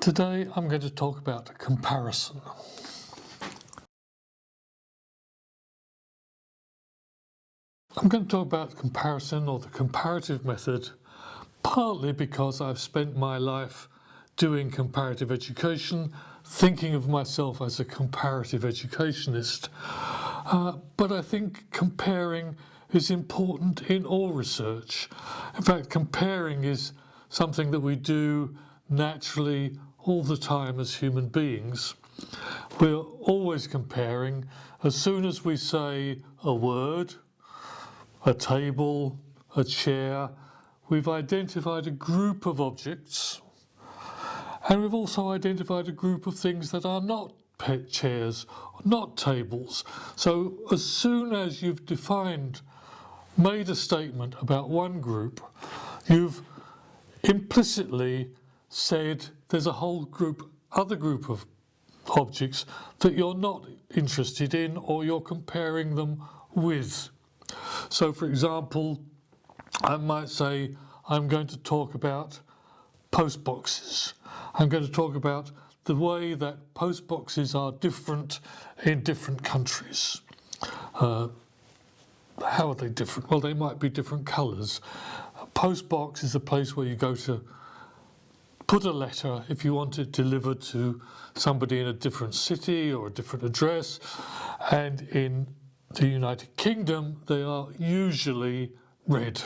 Today I'm going to talk about comparison. I'm going to talk about comparison or the comparative method, partly because I've spent my life doing comparative education, thinking of myself as a comparative educationist. But I think comparing is important in all research. In fact, comparing is something that we do naturally all the time as human beings. We're always comparing. As soon as we say a word, a table, a chair, we've identified a group of objects, and we've also identified a group of things that are not chairs, not tables. So as soon as you've made a statement about one group, you've implicitly said there's a whole other group of objects that you're not interested in or you're comparing them with. So for example, I might say I'm going to talk about post boxes. I'm going to talk about the way that post boxes are different in different countries. How are they different? Well, they might be different colours. A post box is a place where you go to put a letter if you want it delivered to somebody in a different city or a different address. And in the United Kingdom, they are usually red.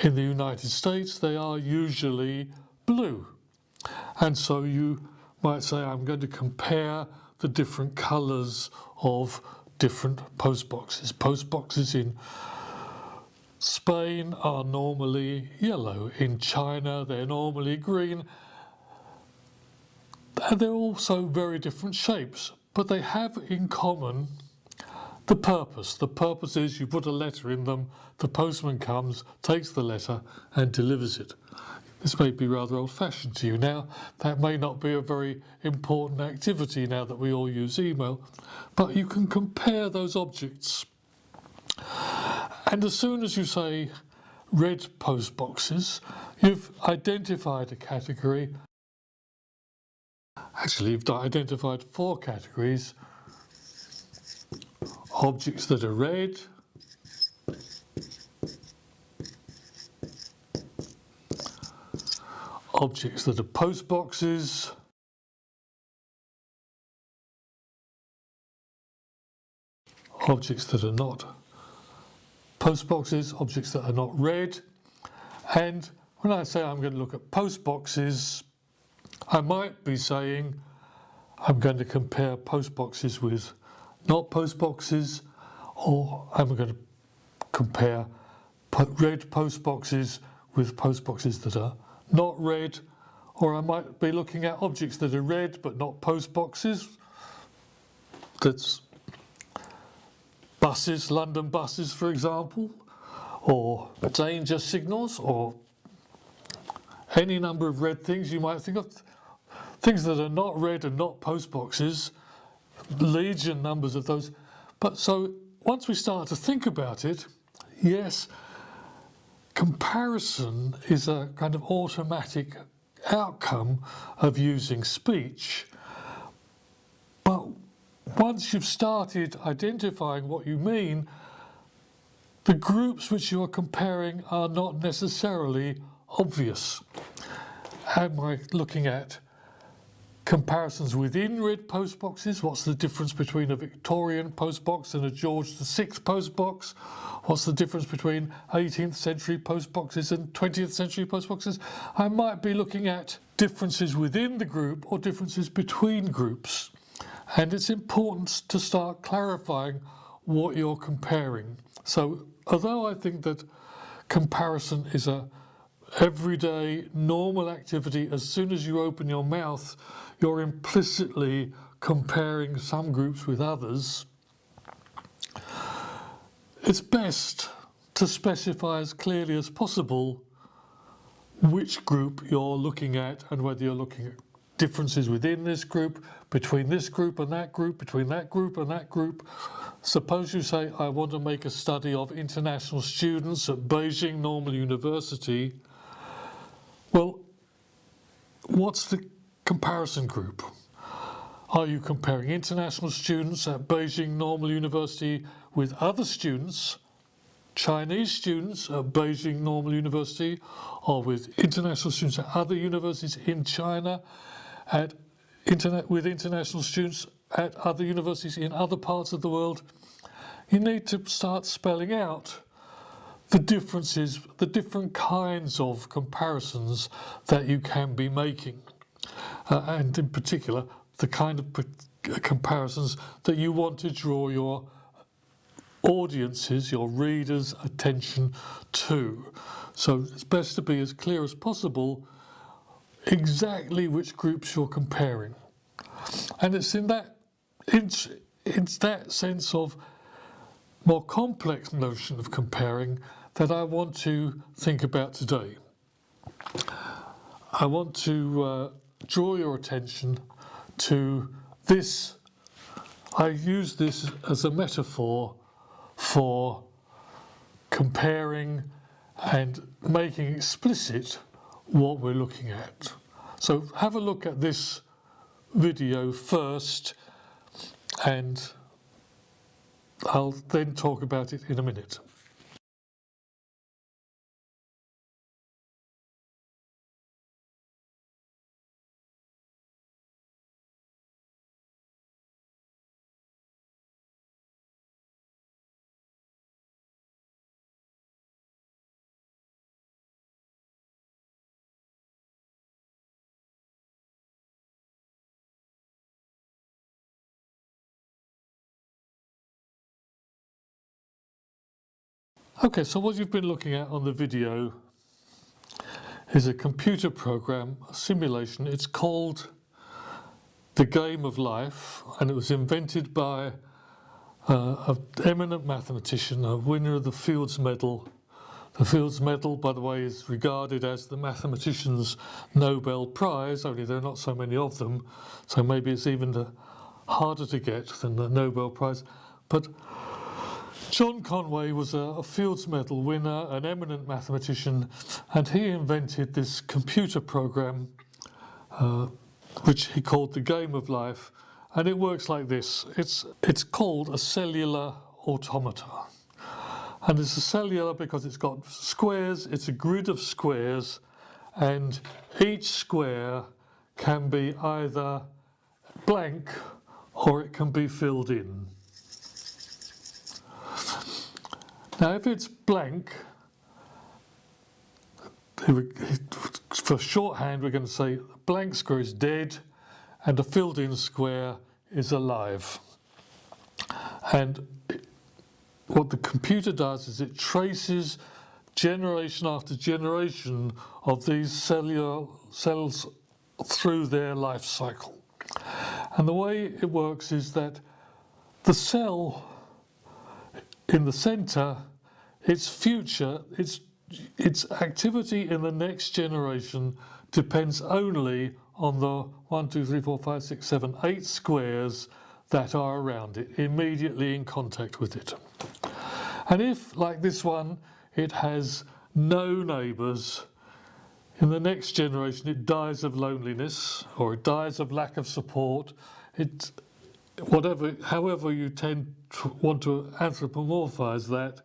In the United States, they are usually blue. And so you might say, I'm going to compare the different colours of different post boxes. Post boxes in Spain are normally yellow. In China, they're normally green. And they're also very different shapes, but they have in common the purpose. The purpose is you put a letter in them, the postman comes, takes the letter and delivers it. This may be rather old-fashioned to you now. That may not be a very important activity now that we all use email, but you can compare those objects. And as soon as you say red post boxes, you've identified a category. Actually, you've identified 4 categories. Objects that are red, objects that are post boxes, objects that are not post boxes, objects that are not red. And when I say I'm going to look at post boxes, I might be saying I'm going to compare post boxes with not post boxes, or I'm going to compare red post boxes with post boxes that are not red, or I might be looking at objects that are red but not post boxes. That's buses, London buses for example, or danger signals, or any number of red things you might think of. Things that are not red and not post boxes, legion numbers of those. But so once we start to think about it, yes, comparison is a kind of automatic outcome of using speech. But once you've started identifying what you mean, the groups which you are comparing are not necessarily obvious. Am I looking at comparisons within red post boxes? What's the difference between a Victorian post box and a George VI post box? What's the difference between 18th century post boxes and 20th century post boxes? I might be looking at differences within the group or differences between groups. And it's important to start clarifying what you're comparing. So although I think that comparison is a everyday normal activity, as soon as you open your mouth, you're implicitly comparing some groups with others. It's best to specify as clearly as possible which group you're looking at and whether you're looking at differences within this group, between this group and that group, between that group and that group. Suppose you say, I want to make a study of international students at Beijing Normal University. Well, what's the comparison group. Are you comparing international students at Beijing Normal University with other students, Chinese students at Beijing Normal University, or with international students at other universities in China, with international students at other universities in other parts of the world? You need to start spelling out the differences, the different kinds of comparisons that you can be making, and in particular the kind of comparisons that you want to draw your audiences, your readers' attention to. So it's best to be as clear as possible exactly which groups you're comparing. And it's in that sense of more complex notion of comparing that I want to think about today. I want to draw your attention to this. I use this as a metaphor for comparing and making explicit what we're looking at. So have a look at this video first, and I'll then talk about it in a minute. Okay, so what you've been looking at on the video is a computer program, a simulation. It's called The Game of Life, and it was invented by an eminent mathematician, a winner of the Fields Medal. The Fields Medal, by the way, is regarded as the mathematician's Nobel Prize, only there are not so many of them, so maybe it's even harder to get than the Nobel Prize. But John Conway was a Fields Medal winner, an eminent mathematician, and he invented this computer program which he called The Game of Life, and it works like this. It's called a cellular automata, and it's a cellular because it's got squares. It's a grid of squares, and each square can be either blank or it can be filled in. Now if it's blank, for shorthand we're going to say a blank square is dead and a filled in square is alive. And what the computer does is it traces generation after generation of these cells through their life cycle. And the way it works is that the cell in the center, its future, its activity in the next generation depends only on the 1, 2, 3, 4, 5, 6, 7, 8 squares that are around it, immediately in contact with it. And if, like this one, it has no neighbours, in the next generation it dies of loneliness, or it dies of lack of support. However you want to anthropomorphise that,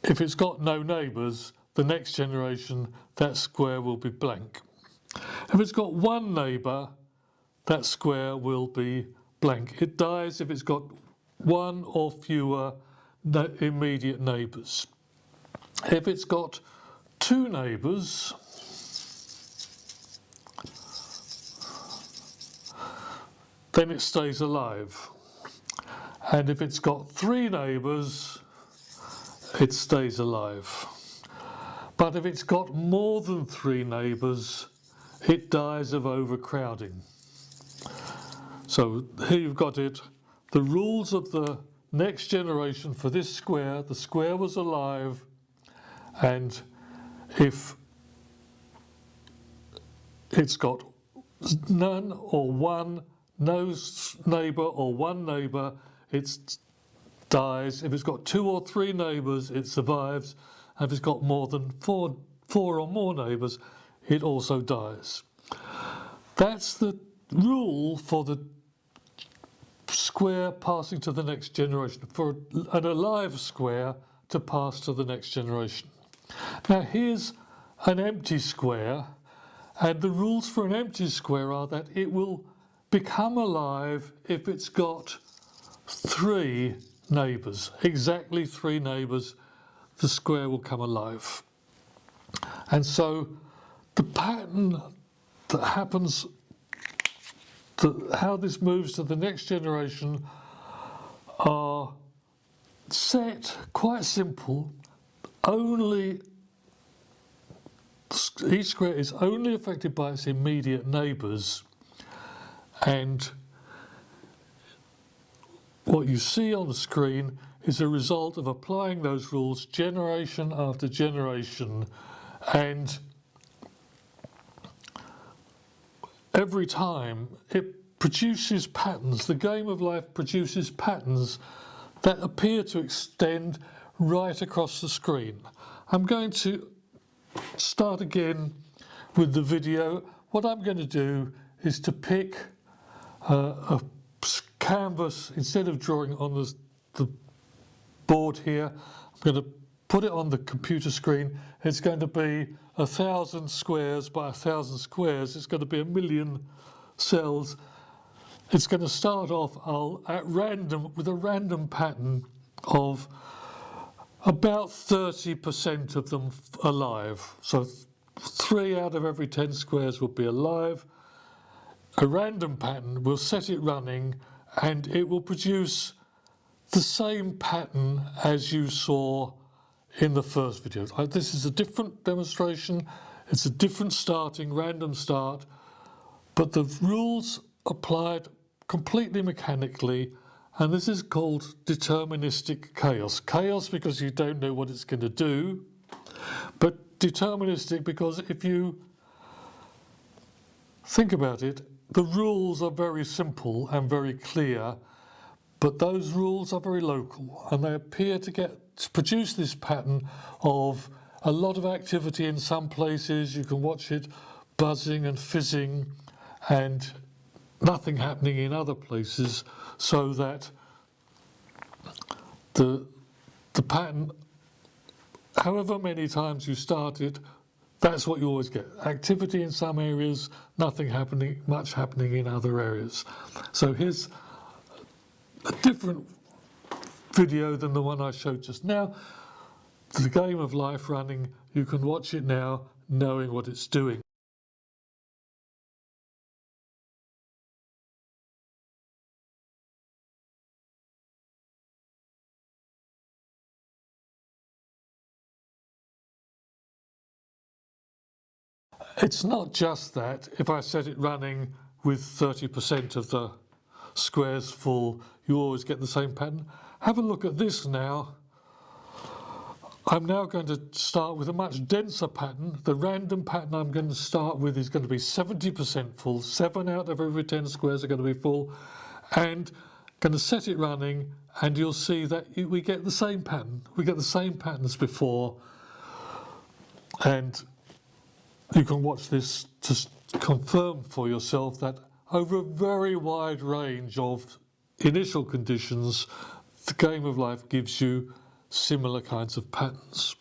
if it's got no neighbours, the next generation, that square will be blank. If it's got one neighbour, that square will be blank. It dies if it's got one or fewer immediate neighbours. If it's got two neighbours, then it stays alive. And if it's got three neighbours, it stays alive. But if it's got more than three neighbours, it dies of overcrowding. So here you've got it. The rules of the next generation for this square, the square was alive, and if it's got none or one, no neighbour or one neighbour, it dies. If it's got two or three neighbours, it survives. And if it's got more than four or more neighbours, it also dies. That's the rule for the square passing to the next generation, for an alive square to pass to the next generation. Now here's an empty square, and the rules for an empty square are that it will become alive if it's got 3 neighbours, exactly 3 neighbours, the square will come alive. And so the pattern that happens, how this moves to the next generation, are set quite simple. Only each square is only affected by its immediate neighbours, and what you see on the screen is a result of applying those rules generation after generation, and every time it produces patterns. The game of life produces patterns that appear to extend right across the screen. I'm going to start again with the video. What I'm going to do is to pick a canvas. Instead of drawing on the board here, I'm going to put it on the computer screen. It's going to be 1,000 squares by 1,000 squares. It's going to be 1,000,000 cells. It's going to start off at random with a random pattern of about 30% of them alive. So 3 out of every 10 squares will be alive. A random pattern, we'll set it running, and it will produce the same pattern as you saw in the first video. This is a different demonstration. It's a different starting, random start, but the rules applied completely mechanically, and this is called deterministic chaos. Chaos because you don't know what it's going to do, but deterministic because if you think about it, the rules are very simple and very clear, but those rules are very local, and they appear to produce this pattern of a lot of activity in some places. You can watch it buzzing and fizzing and nothing happening in other places, so that the pattern, however many times you start it, that's what you always get. Activity in some areas, nothing happening, much happening in other areas. So here's a different video than the one I showed just now. The game of life running, you can watch it now knowing what it's doing. It's not just that. If I set it running with 30% of the squares full, you always get the same pattern. Have a look at this now. I'm now going to start with a much denser pattern. The random pattern I'm going to start with is going to be 70% full. 7 out of every 10 squares are going to be full. And going to set it running, and you'll see that we get the same pattern. We get the same pattern as before. And you can watch this to confirm for yourself that over a very wide range of initial conditions, the game of life gives you similar kinds of patterns.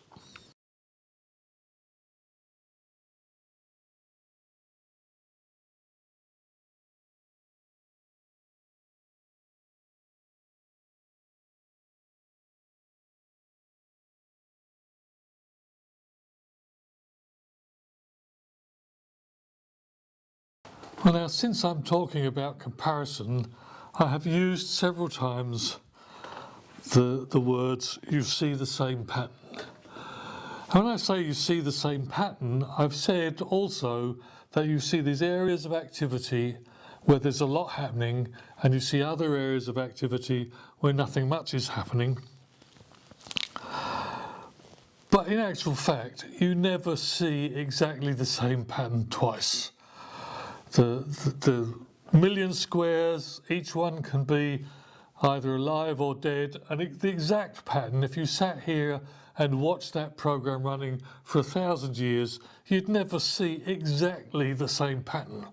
Well, now, since I'm talking about comparison, I have used several times the words "you see the same pattern." And when I say you see the same pattern, I've said also that you see these areas of activity where there's a lot happening, and you see other areas of activity where nothing much is happening. But in actual fact, you never see exactly the same pattern twice. The million squares, each one can be either alive or dead, and the exact pattern, if you sat here and watched that program running for 1,000 years, you'd never see exactly the same pattern.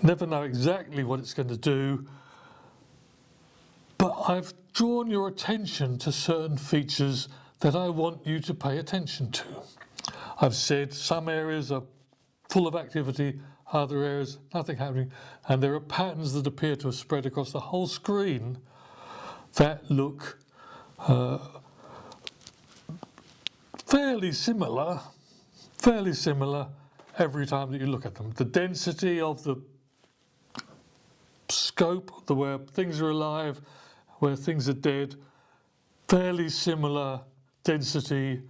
never know exactly what it's going to do, but I've drawn your attention to certain features that I want you to pay attention to. I've said some areas are full of activity, other areas nothing happening, and there are patterns that appear to have spread across the whole screen that look fairly similar every time that you look at them. The density of the scope, the where things are alive, where things are dead, fairly similar density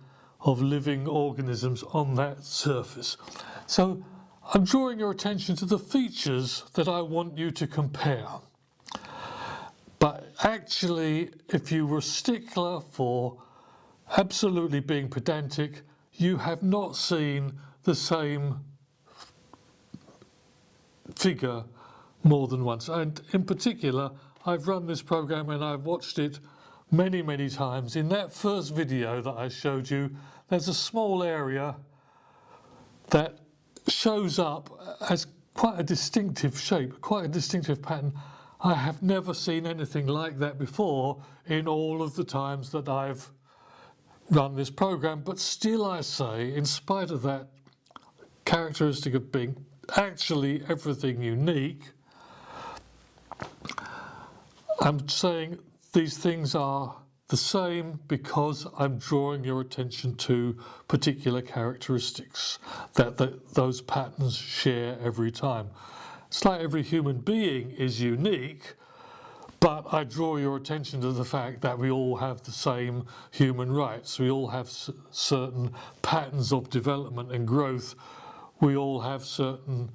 of living organisms on that surface. So I'm drawing your attention to the features that I want you to compare. But actually, if you were a stickler for absolutely being pedantic, you have not seen the same figure more than once. And in particular, I've run this program and I've watched it many times. In that first video that I showed you, there's a small area that shows up as quite a distinctive shape, quite a distinctive pattern. I have never seen anything like that before in all of the times that I've run this program, but still I say, in spite of that characteristic of being actually everything unique, I'm saying these things are the same because I'm drawing your attention to particular characteristics that those patterns share every time. It's like every human being is unique, but I draw your attention to the fact that we all have the same human rights. We all have certain patterns of development and growth. We all have certain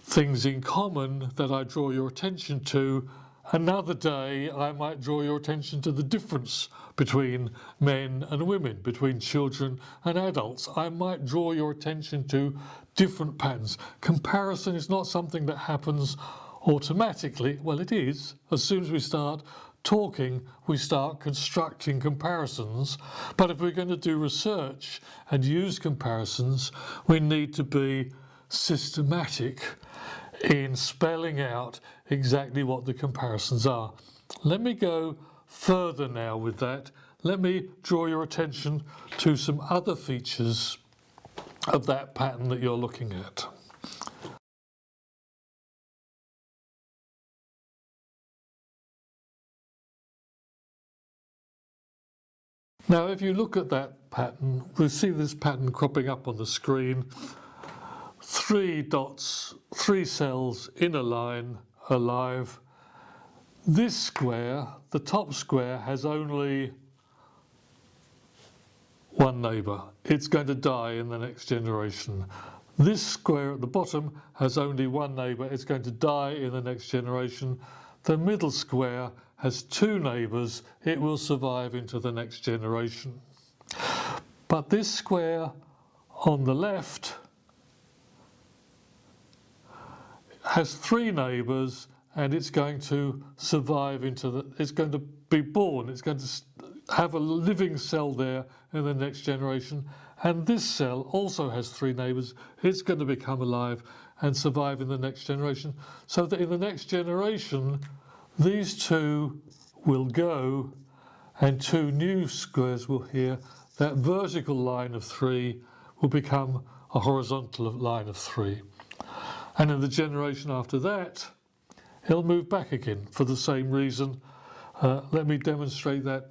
things in common that I draw your attention to. Another day, I might draw your attention to the difference between men and women, between children and adults. I might draw your attention to different patterns. Comparison is not something that happens automatically. Well, it is. As soon as we start talking, we start constructing comparisons. But if we're going to do research and use comparisons, we need to be systematic in spelling out exactly what the comparisons are. Let me go further now with that. Let me draw your attention to some other features of that pattern that you're looking at. Now, if you look at that pattern, we'll see this pattern cropping up on the screen. 3 dots, 3 cells in a line, alive. This square, the top square, has only one neighbour. It's going to die in the next generation. This square at the bottom has only one neighbour. It's going to die in the next generation. The middle square has 2 neighbours. It will survive into the next generation. But this square on the left has 3 neighbours, and it's going to survive it's going to be born, it's going to have a living cell there in the next generation. And this cell also has 3 neighbours. It's going to become alive and survive in the next generation. So that in the next generation, these 2 will go and 2 new squares will here. That vertical line of 3 will become a horizontal line of 3. And in the generation after that, it'll move back again for the same reason. Let me demonstrate that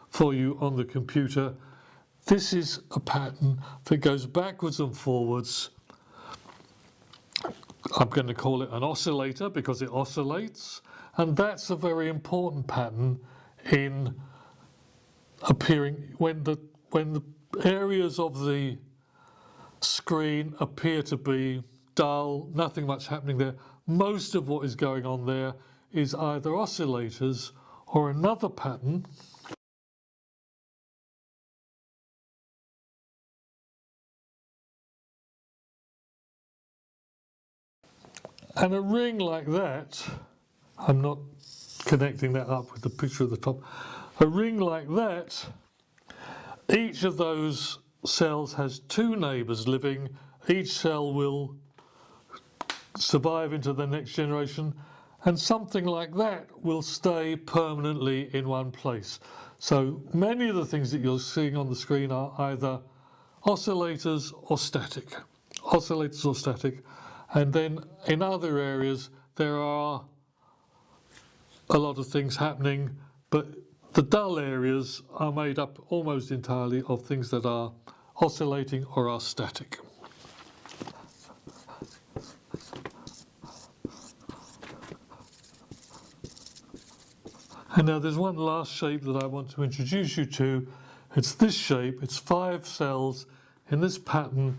for you on the computer. This is a pattern that goes backwards and forwards. I'm going to call it an oscillator because it oscillates. And that's a very important pattern in appearing when the areas of the screen appear to be dull, nothing much happening there. Most of what is going on there is either oscillators or another pattern and a ring like that. I'm not connecting that up with the picture at the top. A ring like that, each of those cells has 2 neighbours living. Each cell will survive into the next generation, and something like that will stay permanently in one place. So many of the things that you're seeing on the screen are either oscillators or static. Oscillators or static. And then in other areas there are a lot of things happening, but the dull areas are made up almost entirely of things that are oscillating or are static. And now there's one last shape that I want to introduce you to. It's this shape. It's 5 cells in this pattern,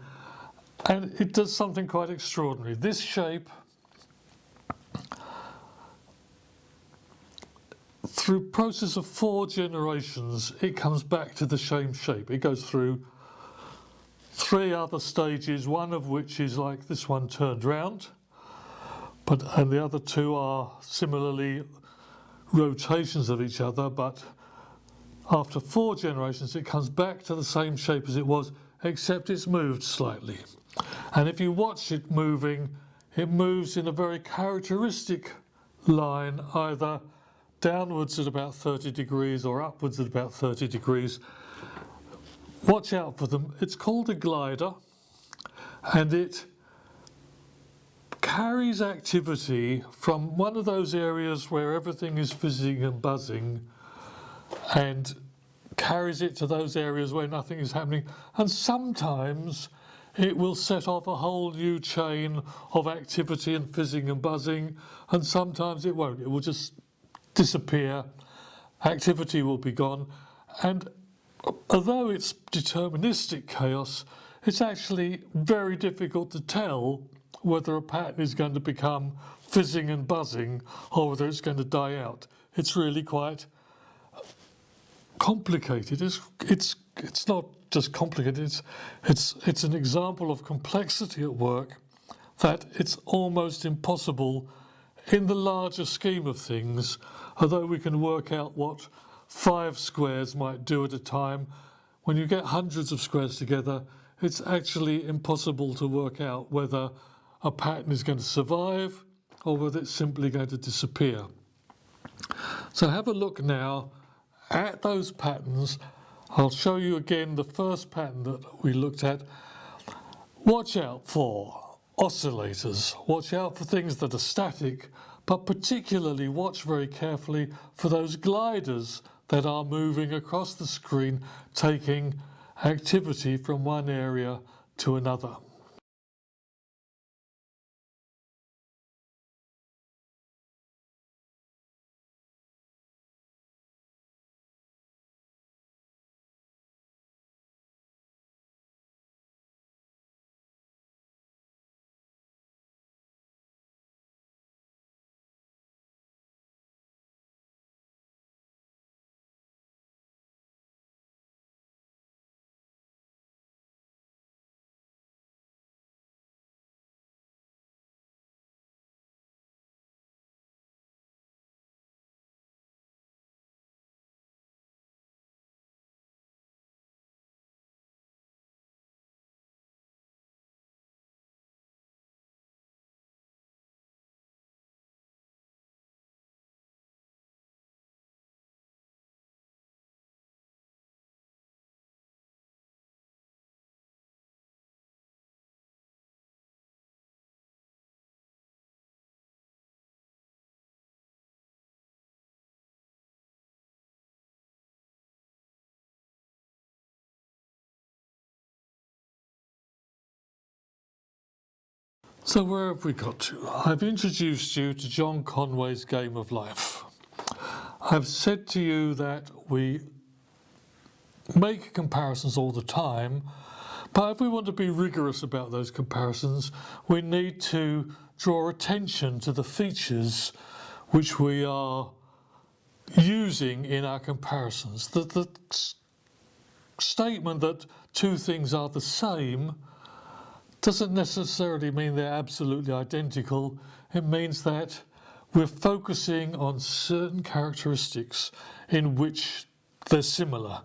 and it does something quite extraordinary. This shape, through process of 4 generations, it comes back to the same shape. It goes through 3 other stages, one of which is like this one turned round, and the other 2 are similarly rotations of each other, but after 4 generations it comes back to the same shape as it was, except it's moved slightly. And if you watch it moving, it moves in a very characteristic line, either downwards at about 30 degrees or upwards at about 30 degrees. Watch out for them. It's called a glider, and it carries activity from one of those areas where everything is fizzing and buzzing and carries it to those areas where nothing is happening. And sometimes it will set off a whole new chain of activity and fizzing and buzzing, and sometimes it won't. It will just disappear. Activity will be gone. And although it's deterministic chaos, it's actually very difficult to tell whether a pattern is going to become fizzing and buzzing or whether it's going to die out. It's really quite complicated. It's not just complicated, it's an example of complexity at work that it's almost impossible in the larger scheme of things. Although we can work out what 5 squares might do at a time, when you get hundreds of squares together, it's actually impossible to work out whether a pattern is going to survive or whether it's simply going to disappear. So have a look now at those patterns. I'll show you again the first pattern that we looked at. Watch out for oscillators. Watch out for things that are static, but particularly watch very carefully for those gliders that are moving across the screen, taking activity from one area to another. So where have we got to? I've introduced you to John Conway's Game of Life. I've said to you that we make comparisons all the time, but if we want to be rigorous about those comparisons, we need to draw attention to the features which we are using in our comparisons. The statement that 2 things are the same doesn't necessarily mean they're absolutely identical. It means that we're focusing on certain characteristics in which they're similar.